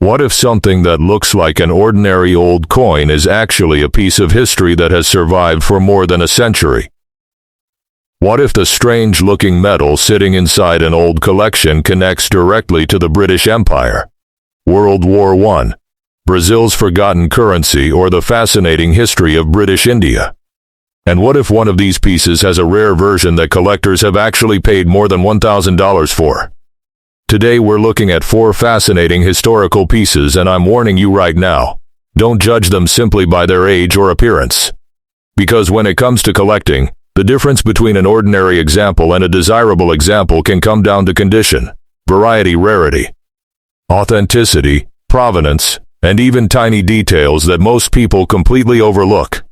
What if something that looks like an ordinary old coin is actually a piece of history that has survived for more than a century? What if the strange-looking metal sitting inside an old collection connects directly to the British Empire, World War I, Brazil's forgotten currency, or the fascinating history of British India? And what if one of these pieces has a rare version that collectors have actually paid more than $1,000 for? Today we're looking at 4 fascinating historical pieces, and I'm warning you right now, don't judge them simply by their age or appearance. Because when it comes to collecting, the difference between an ordinary example and a desirable example can come down to condition, variety, rarity, authenticity, provenance, and even tiny details that most people completely overlook.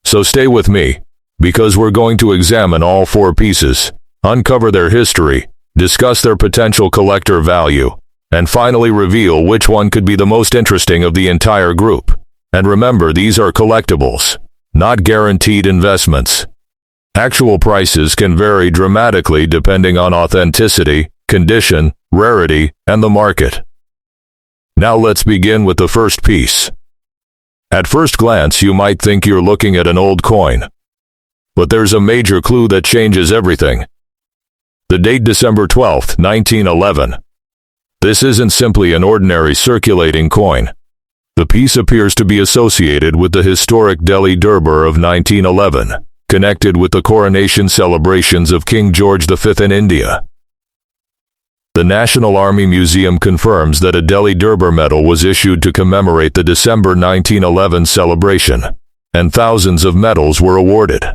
So stay with me, because we're going to examine all 4 pieces, uncover their history, discuss their potential collector value, and finally reveal which one could be the most interesting of the entire group. And remember, these are collectibles, not guaranteed investments. Actual prices can vary dramatically depending on authenticity, condition, rarity, and the market. Now let's begin with the first piece. At first glance, you might think you're looking at an old coin. But there's a major clue that changes everything. The date December 12, 1911. This isn't simply an ordinary circulating coin. The piece appears to be associated with the historic Delhi Durbar of 1911, connected with the coronation celebrations of King George V in India. The National Army Museum confirms that a Delhi Durbar medal was issued to commemorate the December 1911 celebration, and thousands of medals were awarded.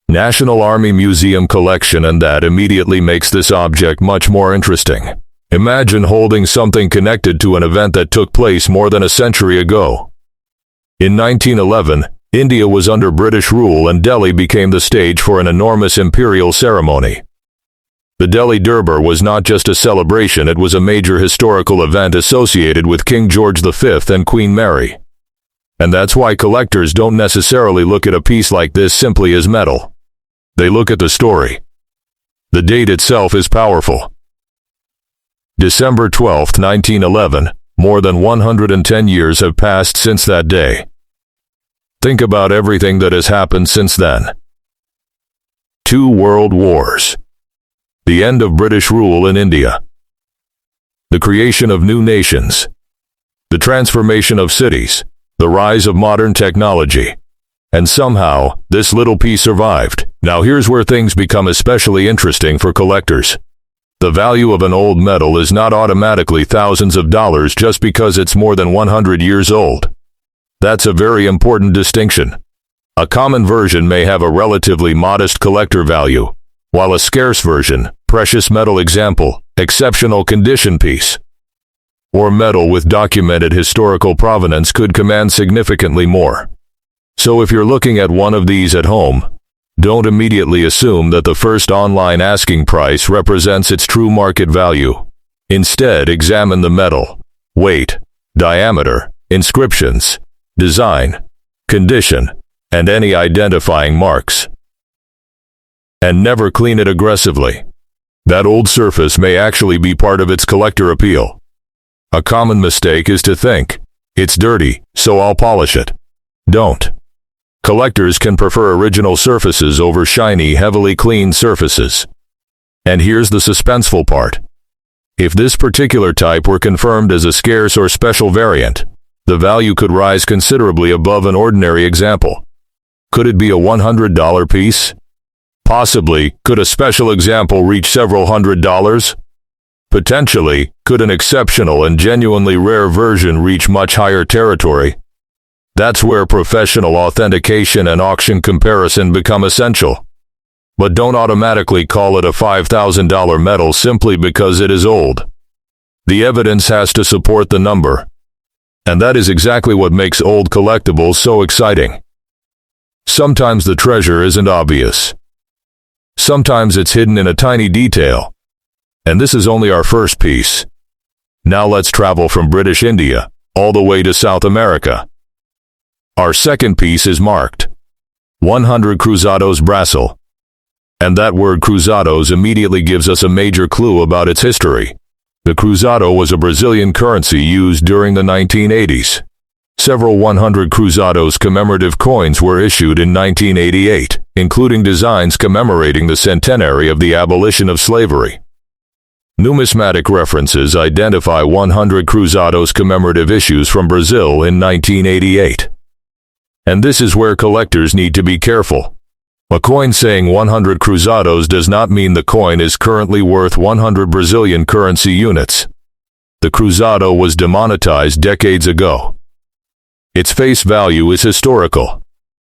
National Army Museum collection, and that immediately makes this object much more interesting. Imagine holding something connected to an event that took place more than a century ago. In 1911, India was under British rule and Delhi became the stage for an enormous imperial ceremony. The Delhi Durbar was not just a celebration, it was a major historical event associated with King George V and Queen Mary. And that's why collectors don't necessarily look at a piece like this simply as metal. They look at the story. The date itself is powerful. December 12, 1911, more than 110 years have passed since that day. Think about everything that has happened since then. 2 world wars. The end of British rule in India. The creation of new nations. The transformation of cities. The rise of modern technology. And somehow, this little piece survived. Now here's where things become especially interesting for collectors. The value of an old medal is not automatically thousands of dollars just because it's more than 100 years old. That's a very important distinction. A common version may have a relatively modest collector value, while a scarce version, precious metal example, exceptional condition piece, or metal with documented historical provenance could command significantly more. So if you're looking at one of these at home, don't immediately assume that the first online asking price represents its true market value. Instead, examine the metal, weight, diameter, inscriptions, design, condition, and any identifying marks. And never clean it aggressively. That old surface may actually be part of its collector appeal. A common mistake is to think, it's dirty, so I'll polish it. Don't. Collectors can prefer original surfaces over shiny, heavily cleaned surfaces. And here's the suspenseful part. If this particular type were confirmed as a scarce or special variant, the value could rise considerably above an ordinary example. Could it be a $100 piece? Possibly. Could a special example reach several $100s? Potentially. Could an exceptional and genuinely rare version reach much higher territory? That's where professional authentication and auction comparison become essential. But don't automatically call it a $5,000 medal simply because it is old. The evidence has to support the number. And that is exactly what makes old collectibles so exciting. Sometimes the treasure isn't obvious. Sometimes it's hidden in a tiny detail. And this is only our first piece. Now let's travel from British India all the way to South America. Our second piece is marked 100 Cruzados Brazil. And that word Cruzados immediately gives us a major clue about its history. The Cruzado was a Brazilian currency used during the 1980s. Several 100 Cruzados commemorative coins were issued in 1988, including designs commemorating the centenary of the abolition of slavery. Numismatic references identify 100 Cruzados commemorative issues from Brazil in 1988. And this is where collectors need to be careful. A coin saying 100 Cruzados does not mean the coin is currently worth 100 Brazilian currency units. The Cruzado was demonetized decades ago. Its face value is historical.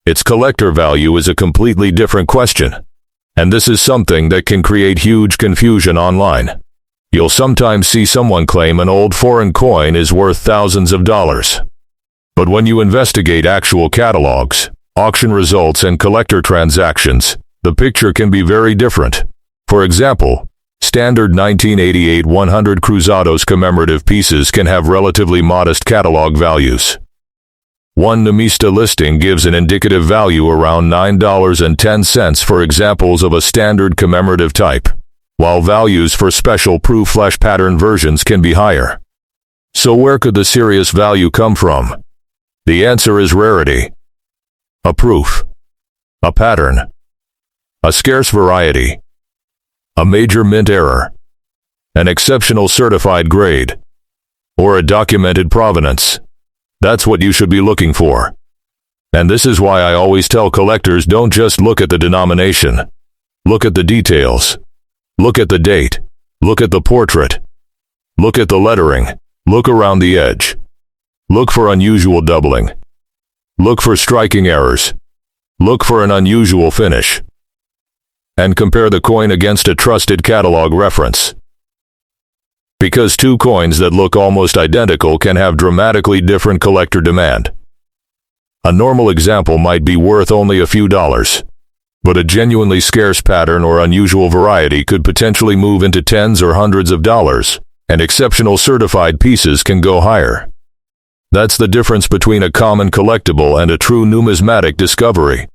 Its collector value is a completely different question. And this is something that can create huge confusion online. You'll sometimes see someone claim an old foreign coin is worth thousands of dollars. But when you investigate actual catalogs, auction results, and collector transactions, the picture can be very different. For example, standard 1988 100 Cruzados commemorative pieces can have relatively modest catalog values. One Numista listing gives an indicative value around $9.10 for examples of a standard commemorative type, while values for special proof flesh pattern versions can be higher. So where could the serious value come from? The answer is rarity. A proof. A pattern. A scarce variety. A major mint error. An exceptional certified grade. Or a documented provenance. That's what you should be looking for. And this is why I always tell collectors, don't just look at the denomination. Look at the details. Look at the date. Look at the portrait. Look at the lettering. Look around the edge. Look for unusual doubling. Look for striking errors. Look for an unusual finish. And compare the coin against a trusted catalog reference. Because two coins that look almost identical can have dramatically different collector demand. A normal example might be worth only a few dollars, but a genuinely scarce pattern or unusual variety could potentially move into tens or hundreds of dollars, and exceptional certified pieces can go higher. That's the difference between a common collectible and a true numismatic discovery.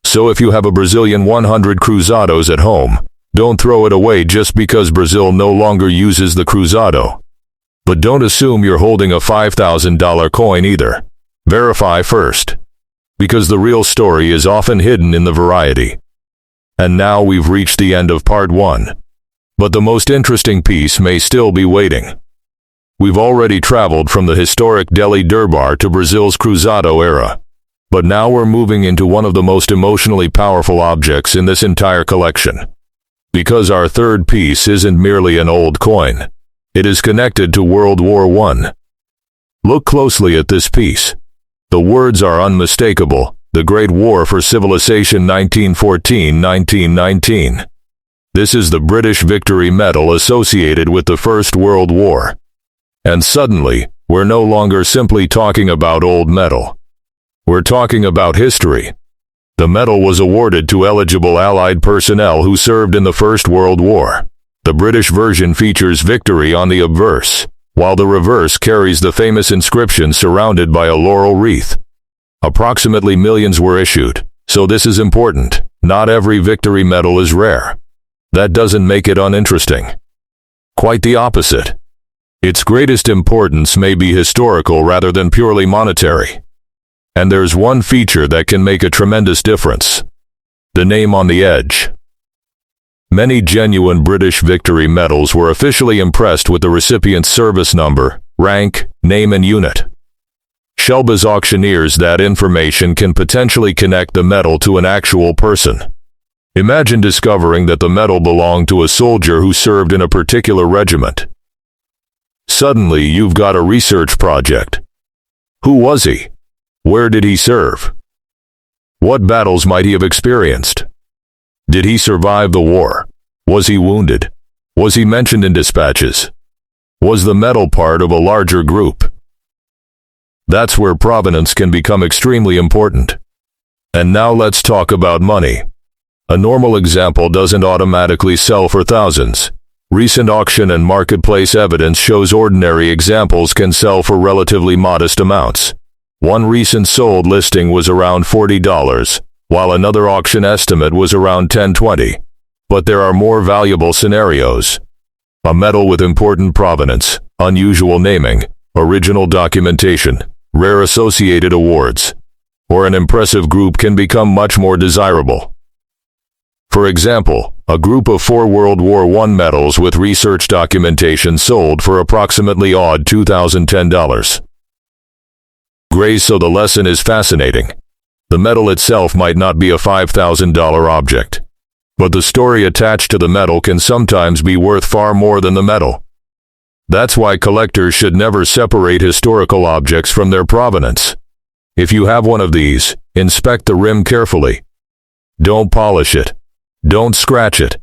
So if you have a Brazilian 100 Cruzados at home, don't throw it away just because Brazil no longer uses the Cruzado. But don't assume you're holding a $5,000 coin either. Verify first. Because the real story is often hidden in the variety. And now we've reached the end of part 1. But the most interesting piece may still be waiting. We've already traveled from the historic Delhi Durbar to Brazil's Cruzado era. But now we're moving into one of the most emotionally powerful objects in this entire collection. Because our third piece isn't merely an old coin. It is connected to World War I. Look closely at this piece. The words are unmistakable. The Great War for Civilization 1914-1919. This is the British Victory Medal associated with the First World War. And suddenly, we're no longer simply talking about old metal. We're talking about history. The medal was awarded to eligible Allied personnel who served in the First World War. The British version features victory on the obverse, while the reverse carries the famous inscription surrounded by a laurel wreath. Approximately millions were issued, so this is important. Not every victory medal is rare. That doesn't make it uninteresting. Quite the opposite. Its greatest importance may be historical rather than purely monetary. And there's one feature that can make a tremendous difference. The name on the edge. Many genuine British victory medals were officially impressed with the recipient's service number, rank, name and unit. Shelba's auctioneers that information can potentially connect the medal to an actual person. Imagine discovering that the medal belonged to a soldier who served in a particular regiment. Suddenly you've got a research project. Who was he? Where did he serve? What battles might he have experienced? Did he survive the war? Was he wounded? Was he mentioned in dispatches? Was the medal part of a larger group? That's where provenance can become extremely important. And now let's talk about money. A normal example doesn't automatically sell for thousands. Recent auction and marketplace evidence shows ordinary examples can sell for relatively modest amounts. One recent sold listing was around $40, while another auction estimate was around $10-20. But there are more valuable scenarios. A medal with important provenance, unusual naming, original documentation, rare associated awards, or an impressive group can become much more desirable. For example, a group of 4 World War I medals with research documentation sold for approximately odd $2,010. Grays. So the lesson is fascinating. The medal itself might not be a $5,000 object, but the story attached to the medal can sometimes be worth far more than the medal. That's why collectors should never separate historical objects from their provenance. If you have one of these, inspect the rim carefully. Don't polish it. Don't scratch it.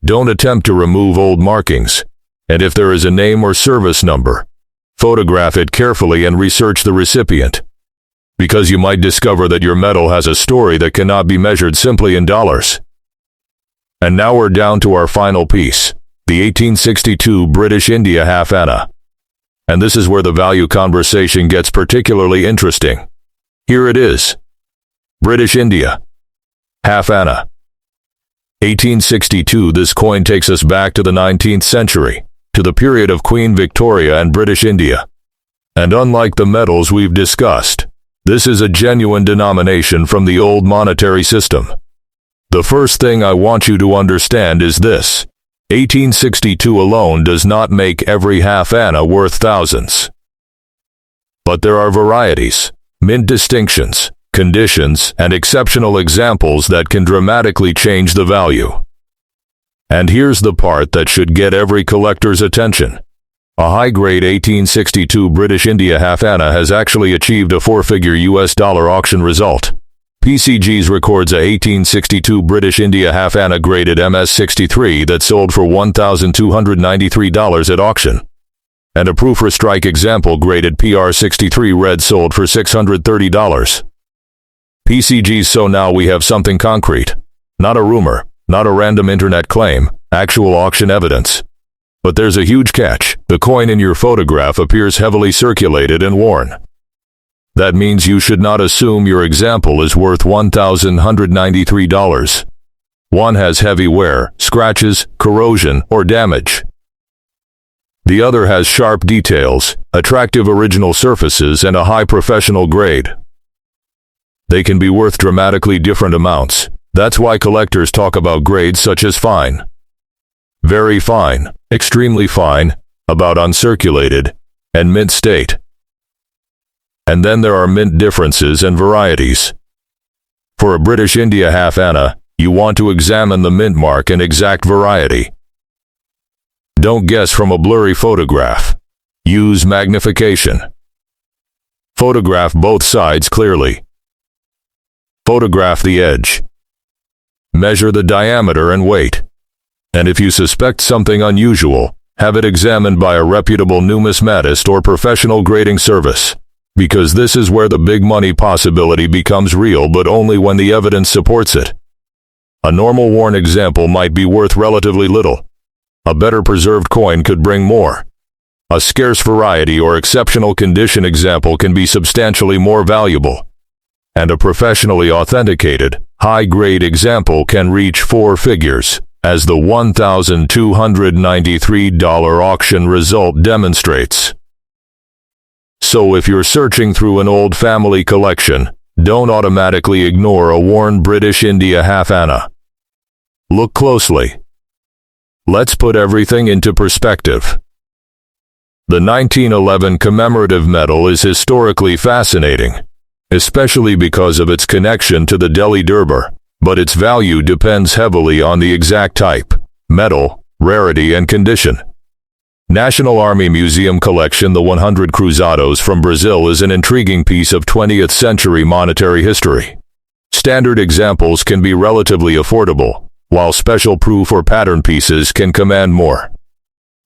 Don't attempt to remove old markings. And if there is a name or service number, photograph it carefully and research the recipient, because you might discover that your medal has a story that cannot be measured simply in dollars. And now we're down to our final piece, the 1862 British India half anna. And this is where the value conversation gets particularly interesting. Here it is. British India half anna. 1862. This coin takes us back to the 19th century, to the period of Queen Victoria and British India. And unlike the medals we've discussed, this is a genuine denomination from the old monetary system. The first thing I want you to understand is this: 1862 alone does not make every half anna worth thousands. But there are varieties, mint distinctions, conditions, and exceptional examples that can dramatically change the value. And here's the part that should get every collector's attention. A high-grade 1862 British India half anna has actually achieved a 4-figure US dollar auction result. PCGs records a 1862 British India half anna graded MS63 that sold for $1,293 at auction. And a proof or strike example graded PR63 red sold for $630. PCGs. So now we have something concrete. Not a rumor, not a random internet claim, actual auction evidence. But there's a huge catch. The coin in your photograph appears heavily circulated and worn. That means you should not assume your example is worth $1,193. One has heavy wear, scratches, corrosion, or damage. The other has sharp details, attractive original surfaces, and a high professional grade. They can be worth dramatically different amounts. That's why collectors talk about grades such as fine, very fine, extremely fine, about uncirculated, and mint state. And then there are mint differences and varieties. For a British India half anna, you want to examine the mint mark and exact variety. Don't guess from a blurry photograph. Use magnification. Photograph both sides clearly. Photograph the edge. Measure the diameter and weight. And if you suspect something unusual, have it examined by a reputable numismatist or professional grading service. Because this is where the big money possibility becomes real, but only when the evidence supports it. A normal worn example might be worth relatively little. A better preserved coin could bring more. A scarce variety or exceptional condition example can be substantially more valuable. And a professionally authenticated, high-grade example can reach 4 figures, as the $1,293 auction result demonstrates. So if you're searching through an old family collection, don't automatically ignore a worn British India half anna. Look closely. Let's put everything into perspective. The 1911 commemorative medal is historically fascinating, especially because of its connection to the Delhi Durbar, but its value depends heavily on the exact type, metal, rarity, and condition. National Army Museum collection. The 100 Cruzados from Brazil is an intriguing piece of 20th century monetary history. Standard examples can be relatively affordable, while special proof or pattern pieces can command more.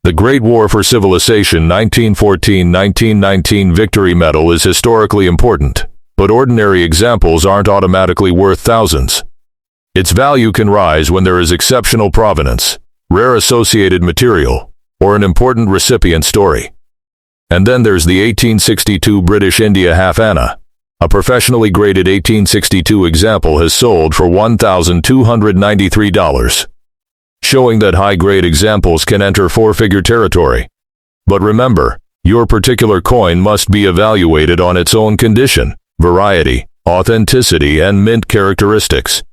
The Great War for Civilization 1914-1919 Victory Medal is historically important, but ordinary examples aren't automatically worth thousands. Its value can rise when there is exceptional provenance, rare associated material, or an important recipient story. And then there's the 1862 British India half anna. A professionally graded 1862 example has sold for $1,293. showing that high-grade examples can enter four-figure territory. But remember, your particular coin must be evaluated on its own condition, variety, authenticity, and mint characteristics.